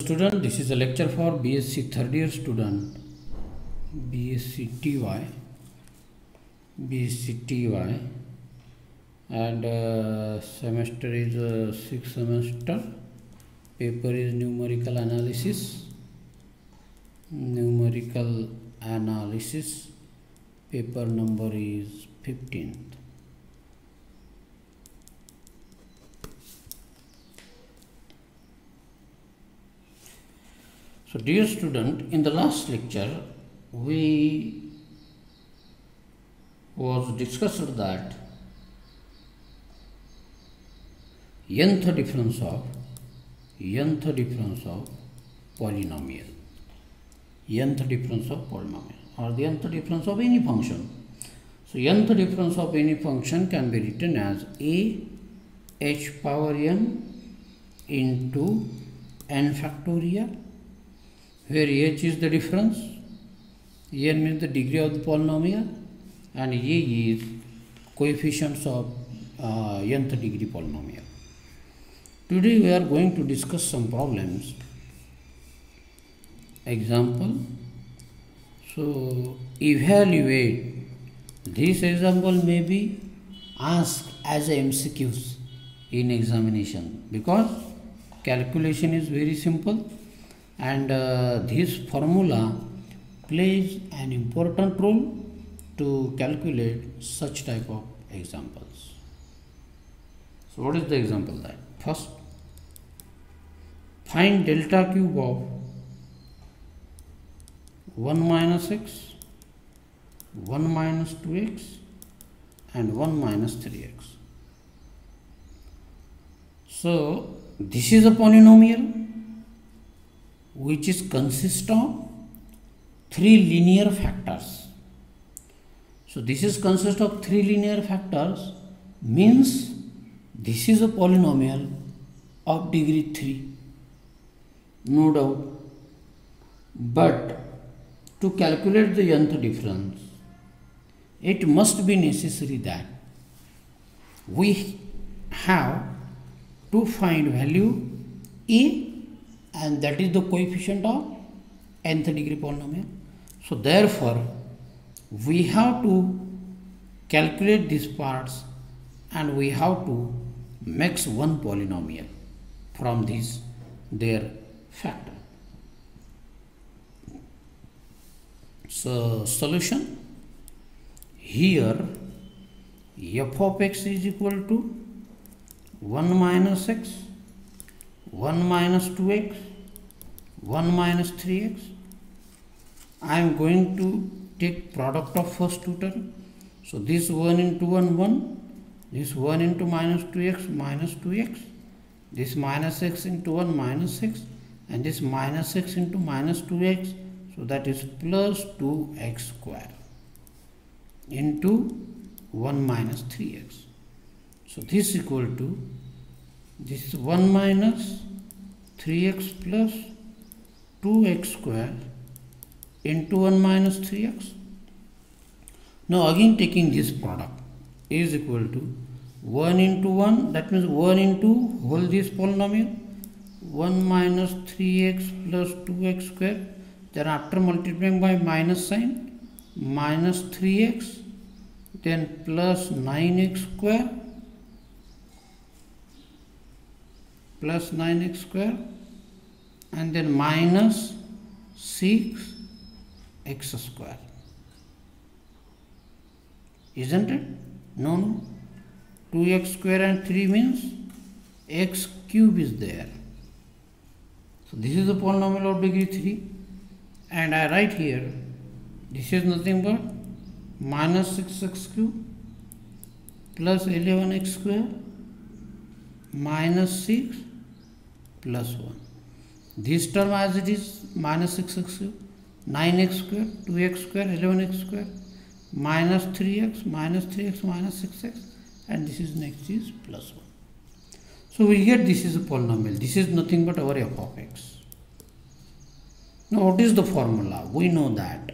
Student, this is a lecture for BSc third year student, BSc TY, and semester is 6th semester. Paper is numerical analysis. Paper number is 15th. So dear student, in the last lecture we was discussed that nth difference of polynomial, or the nth difference of any function. So nth difference of any function can be written as a h power n into n factorial, where h is the difference, n means the degree of the polynomial, and a is coefficients of nth degree polynomial. Today we are going to discuss some problems. Example. So evaluate. This example may be asked as a MCQs in examination, because calculation is very simple, and this formula plays an important role to calculate such type of examples. So what is the example that? First, find delta cube of 1 minus x, 1 minus 2x and 1 minus 3x. So this is a polynomial which is consist of 3 linear factors. So this is consist of 3 linear factors, means this is a polynomial of degree 3, no doubt. But to calculate the nth difference, it must be necessary that we have to find value a, and that is the coefficient of nth degree polynomial. So therefore we have to calculate these parts, and we have to mix one polynomial from these their factor. So solution, here f of x is equal to 1 minus x, 1 minus 2x, 1 minus 3x. I am going to take product of first two terms. So this 1 into 1, 1, this 1 into minus 2x, minus 2x, this minus x into 1, minus x, and this minus x into minus 2x, so that is plus 2x square into 1 minus 3x. So this is equal to this 1 minus 3x plus 2x square into 1 minus 3x. Now again taking this product is equal to 1 into 1, that means 1 into whole this polynomial, 1 minus 3x plus 2x square, then after multiplying by minus sign, minus 3x, then plus 9x square, plus 9x square, and then minus 6x square. Isn't it? No. 2x square and 3 means x cube is there. So this is the polynomial of degree 3, and I write here this is nothing but minus 6x cube plus 11x square minus 6 plus 1. This term as it is minus 6x cube, 9x square, 2x square, 11x square, minus 3x, minus 6x, and this is next is plus 1. So we get this is a polynomial. This is nothing but our f of x. Now what is the formula? We know that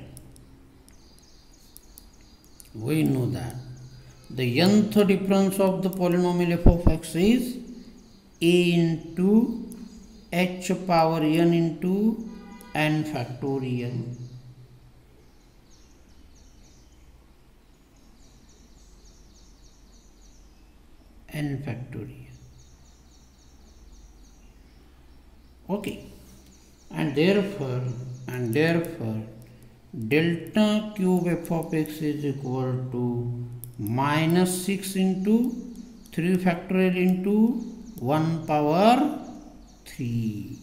the nth difference of the polynomial f of x is a into h power n into n factorial. N factorial. Okay, and therefore delta cube f of x is equal to minus 6 into 3 factorial into 1 power 3.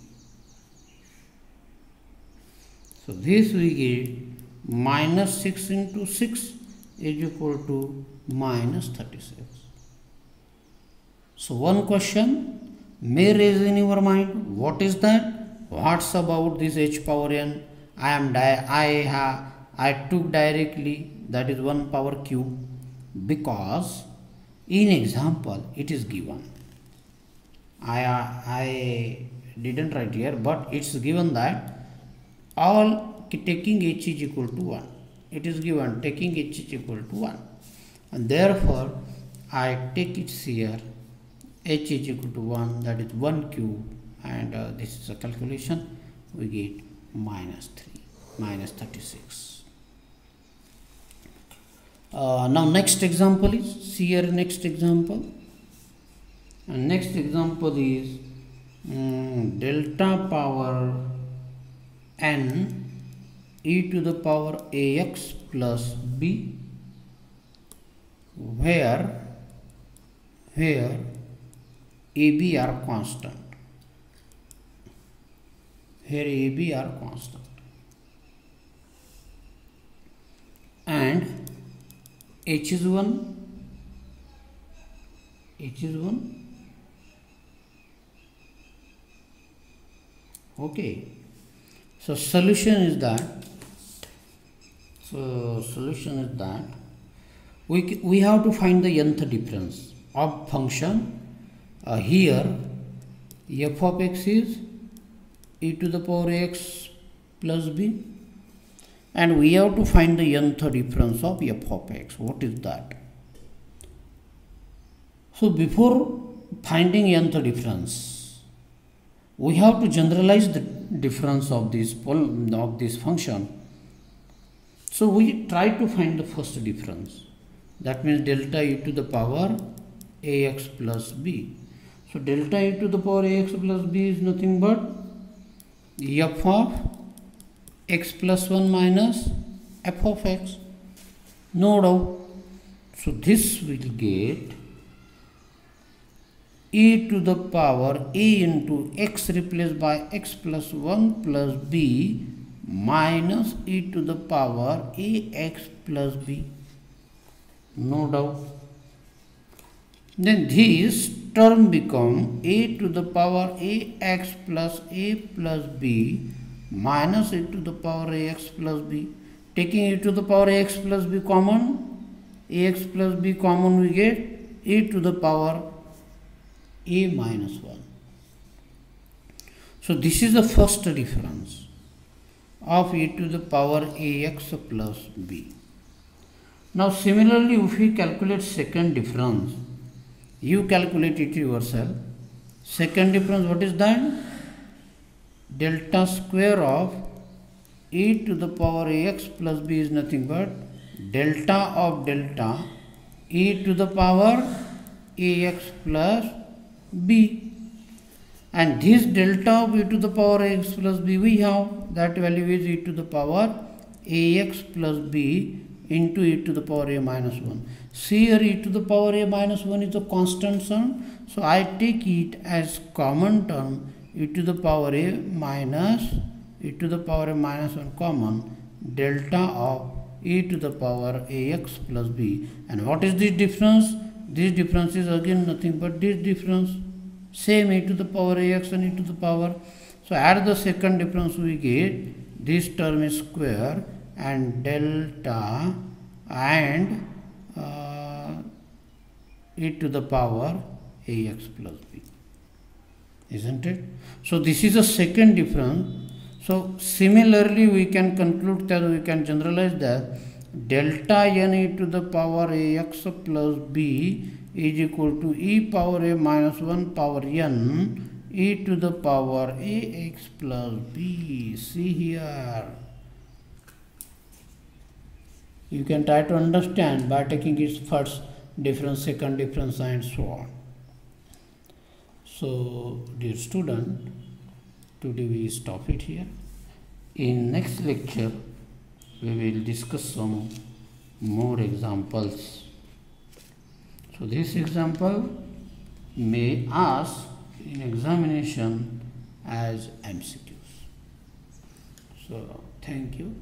So this we get minus 6 into 6 is equal to minus 36. So one question may raise in your mind, what is that? What's about this h power n? I took directly, that is 1 power cube, because in example it is given. I didn't write here, but it's given that all taking h is equal to 1. It is given taking h is equal to 1, and therefore I take it here h is equal to 1, that is 1 cube, and this is a calculation, we get minus 3, minus 36. Now next example is, see here next example, and next example is delta power n e to the power ax plus b, where AB are constant. Here AB are constant, and h is 1. Okay. So solution is that we have to find the nth difference of function. Here f of x is e to the power x plus b, and we have to find the nth difference of f of x. What is that? So before finding nth difference, we have to generalize the difference of this function. So we try to find the first difference. That means delta e to the power ax plus b. So delta e to the power ax plus b is nothing but f of x plus 1 minus f of x. No doubt. So this will get e to the power a into x replaced by x plus 1 plus b minus e to the power ax plus b. No doubt. Then this term become a to the power ax plus a plus b minus e to the power ax plus b. Taking e to the power ax plus b common, ax plus b common, we get e to the power a minus 1. So this is the first difference of e to the power ax plus b. Now similarly, if we calculate second difference, you calculate it yourself. Second difference, what is that? Delta square of e to the power ax plus b is nothing but delta of delta e to the power ax plus b, and this delta of e to the power ax plus b we have, that value is e to the power ax plus b into e to the power a minus 1. See here e to the power a minus 1 is a constant term, so I take it as common term e to the power a minus 1 common delta of e to the power ax plus b. And what is this difference? This difference is again nothing but this difference, same e to the power ax and e to the power. So add the second difference, we get this term is square and delta and e to the power ax plus b, isn't it? So this is the second difference. So similarly we can conclude that, we can generalize that delta n e to the power ax plus b is equal to e power a minus 1 power n e to the power ax plus b. See here, you can try to understand by taking its first difference, second difference, and so on. So dear student, today we stop it here. In next lecture we will discuss some more examples. So this example may ask in examination as MCQs. So thank you.